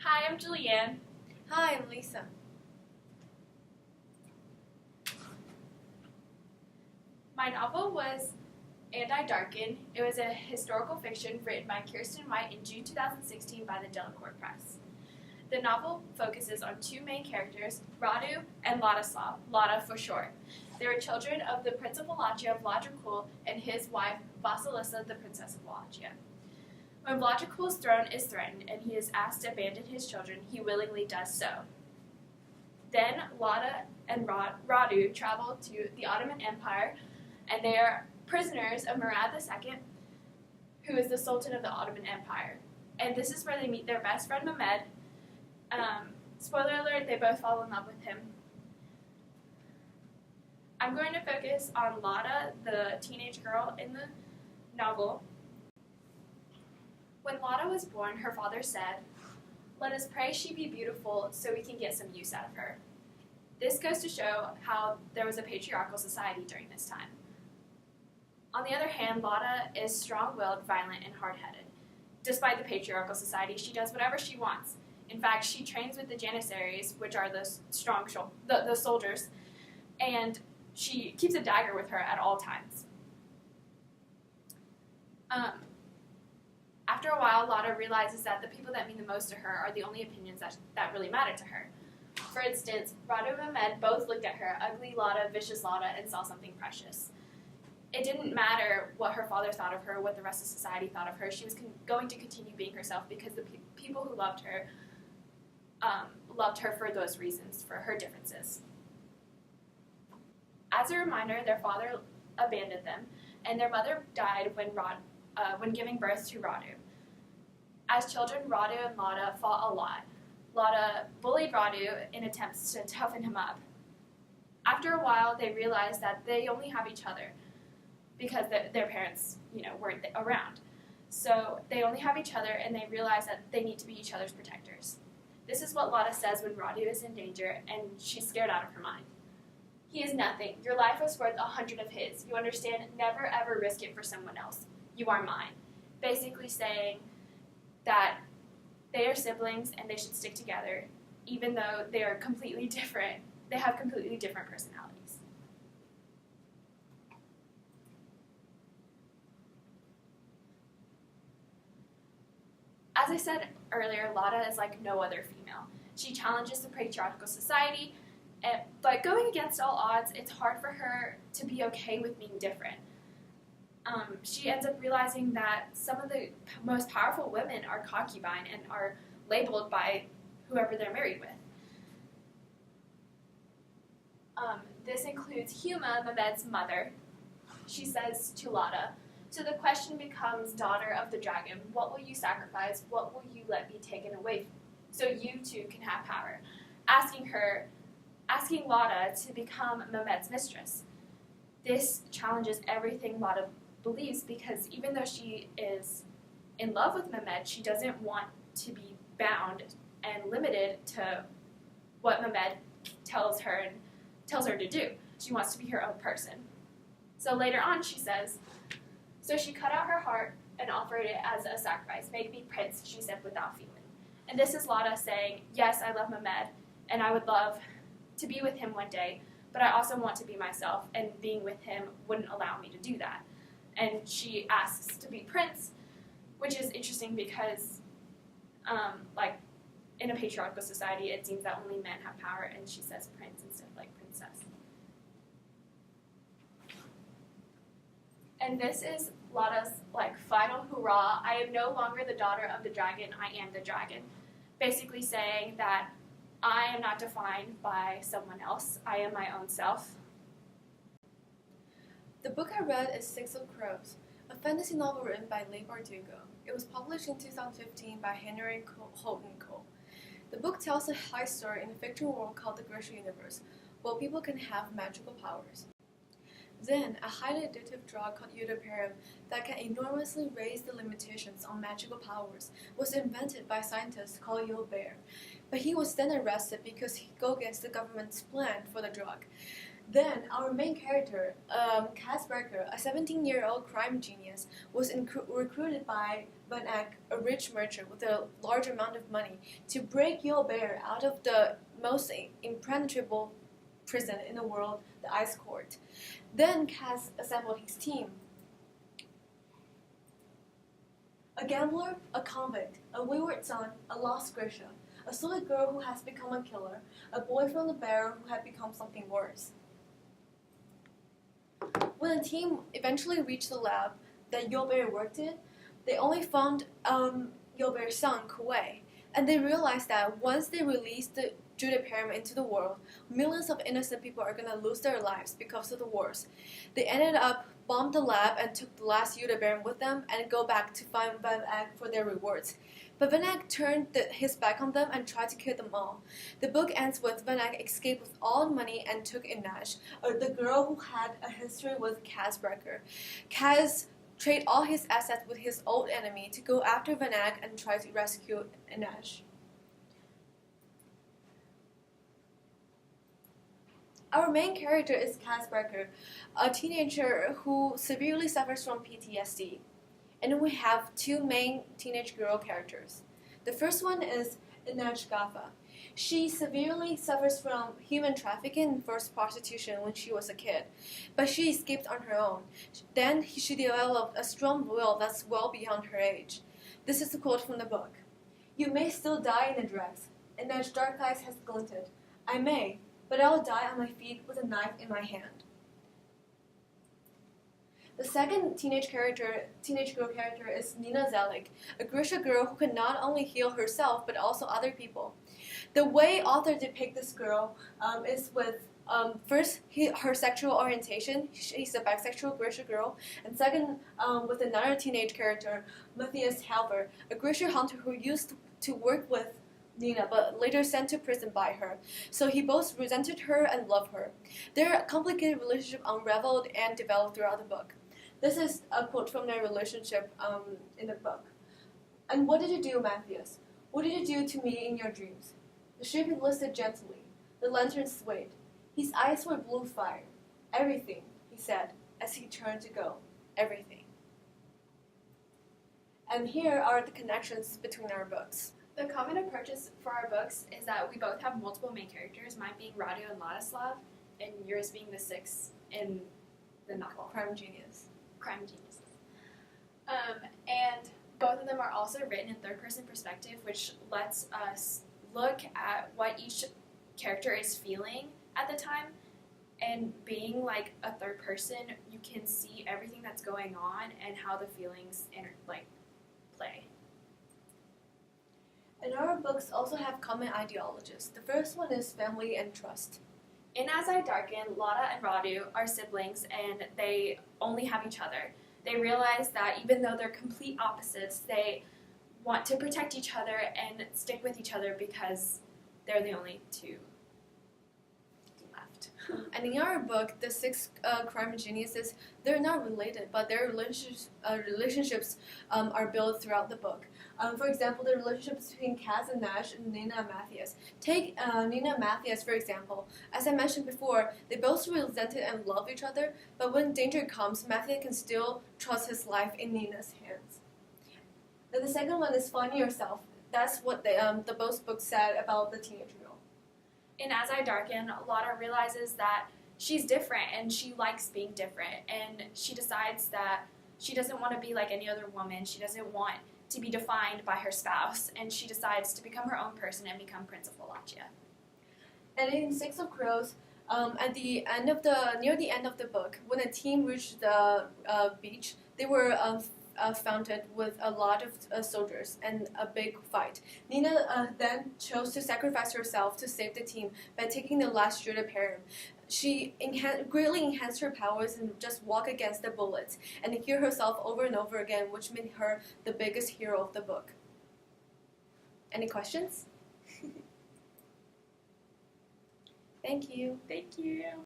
Hi, I'm Julianne. Hi, I'm Lisa. My novel was And I Darken. It was a historical fiction written by Kirsten White in June 2016 by the Delacorte Press. The novel focuses on two main characters, Radu and Ladislav, Lada for short. They were children of the Prince of Wallachia of Vladracool and his wife Vasilisa, the Princess of Wallachia. When Vladracool's throne is threatened and he is asked to abandon his children, he willingly does so. Then Lada and Radu travel to the Ottoman Empire, and they are prisoners of Murad II, who is the Sultan of the Ottoman Empire. And this is where they meet their best friend Mehmed. Spoiler alert, they both fall in love with him. I'm going to focus on Lada, the teenage girl in the novel. When Lada was born, her father said, "Let us pray she be beautiful so we can get some use out of her." This goes to show how there was a patriarchal society during this time. On the other hand, Lada is strong-willed, violent, and hard-headed. Despite the patriarchal society, she does whatever she wants. In fact, she trains with the Janissaries, which are the the soldiers, and she keeps a dagger with her at all times. After a while, Lada realizes that the people that mean the most to her are the only opinions that really matter to her. For instance, Radu and Mehmed both looked at her, ugly Lada, vicious Lada, and saw something precious. It didn't matter what her father thought of her, what the rest of society thought of her. She was going to continue being herself because the people who loved her for those reasons, for her differences. As a reminder, their father abandoned them, and their mother died when giving birth to Radu. As children, Radu and Lada fought a lot. Lada bullied Radu in attempts to toughen him up. After a while, they realized that they only have each other because their parents, weren't around. So they only have each other, and they realize that they need to be each other's protectors. This is what Lada says when Radu is in danger, and she's scared out of her mind. "He is nothing. Your life was worth 100 of his. You understand? Never ever risk it for someone else. You are mine." Basically saying that they are siblings and they should stick together, even though they are completely different. They have completely different personalities. As I said earlier, Lada is like no other female. She challenges the patriarchal society, but going against all odds, it's hard for her to be okay with being different. She ends up realizing that some of the most powerful women are concubine and are labeled by whoever they're married with. This includes Huma, Mehmed's mother. She says to Lada, "So the question becomes, daughter of the dragon, what will you sacrifice? What will you let be taken away so you too can have power?" Asking Lada to become Mehmed's mistress. This challenges everything Lada believes, because even though she is in love with Mehmed, she doesn't want to be bound and limited to what Mehmed tells her to do. She wants to be her own person. So later on she says, "So she cut out her heart and offered it as a sacrifice. Make me prince," she said without feeling. And this is Lada saying, "Yes, I love Mehmed, and I would love to be with him one day, but I also want to be myself, and being with him wouldn't allow me to do that." And she asks to be prince, which is interesting because, in a patriarchal society, it seems that only men have power, and she says prince instead of princess. And this is Lada's final hurrah. "I am no longer the daughter of the dragon. I am the dragon." Basically saying that I am not defined by someone else. I am my own self. The book I read is Six of Crows, a fantasy novel written by Leigh Bardugo. It was published in 2015 by Henry Houghton Cole. The book tells a heist story in a fictional world called the Grisha Universe, where people can have magical powers. Then, a highly addictive drug called eutroperium that can enormously raise the limitations on magical powers was invented by a scientist called Yul Bear, but he was then arrested because he go against the government's plan for the drug. Then, our main character, Cass Becker, a 17-year-old crime genius, was recruited by Van Eyck, a rich merchant with a large amount of money, to break Bear out of the most impenetrable prison in the world, the Ice Court. Then Cass assembled his team. A gambler, a convict, a wayward son, a lost Grisha, a solid girl who has become a killer, a boy from the bear who had become something worse. When the team eventually reached the lab that Bear worked in, they only found Bear's son, Kuwei, and they realized that once they released the Judaic into the world, millions of innocent people are going to lose their lives because of the wars. They ended up bombed the lab and took the last Judaic with them and go back to find Van Eyck for their rewards. But Van Eyck turned his back on them and tried to kill them all. The book ends with Van Eyck escaped with all the money and took Inash, the girl who had a history with Kaz Brecker. Kaz traded all his assets with his old enemy to go after Van Eyck and try to rescue Inash. Our main character is Kaz Brecker, a teenager who severely suffers from PTSD. And we have two main teenage girl characters. The first one is Inash Gaffa. She severely suffers from human trafficking and forced prostitution when she was a kid, but she escaped on her own. Then she developed a strong will that's well beyond her age. This is a quote from the book. "You may still die in the dregs. Inash's dark eyes has glinted. I may, but I will die on my feet with a knife in my hand." The second teenage girl character is Nina Zelig, a Grisha girl who can not only heal herself but also other people. The way author depict this girl is with first her sexual orientation. She's a bisexual Grisha girl, and second with another teenage character, Matthias Halver, a Grisha hunter who used to work with Nina, but later sent to prison by her. So he both resented her and loved her. Their complicated relationship unraveled and developed throughout the book. This is a quote from their relationship in the book. "And what did you do, Matthias? What did you do to me in your dreams?" The ship listed gently. The lantern swayed. His eyes were blue fire. "Everything," he said, as he turned to go. "Everything." And here are the connections between our books. The common approach for our books is that we both have multiple main characters, mine being Radu and Ladislav, and yours being the six in the novel. Crime Genius. Crime geniuses. And both of them are also written in third-person perspective, which lets us look at what each character is feeling at the time. And being like a third person, you can see everything that's going on and how the feelings play. And our books also have common ideologies. The first one is family and trust. In As I Darken, Lada and Radu are siblings and they only have each other. They realize that even though they're complete opposites, they want to protect each other and stick with each other because they're the only two left. And in our book, the six crime geniuses, they're not related, but their relationships are built throughout the book. For example, the relationships between Kaz and Nash and Nina and Matthias. Take Nina and Matthias, for example. As I mentioned before, they both resented and love each other, but when danger comes, Matthias can still trust his life in Nina's hands. And the second one is finding yourself. That's what the both books said about the teenage girl. In As I Darken, Lada realizes that she's different and she likes being different, and she decides that she doesn't want to be like any other woman. She doesn't want to be defined by her spouse, and she decides to become her own person and become Prince of Wallachia. And in Six of Crows, near the end of the book, when the team reached the beach, they were founded with a lot of soldiers and a big fight. Nina then chose to sacrifice herself to save the team by taking the last Judah parent. She greatly enhanced her powers and just walk against the bullets and heal herself over and over again, which made her the biggest hero of the book. Any questions? Thank you. Thank you.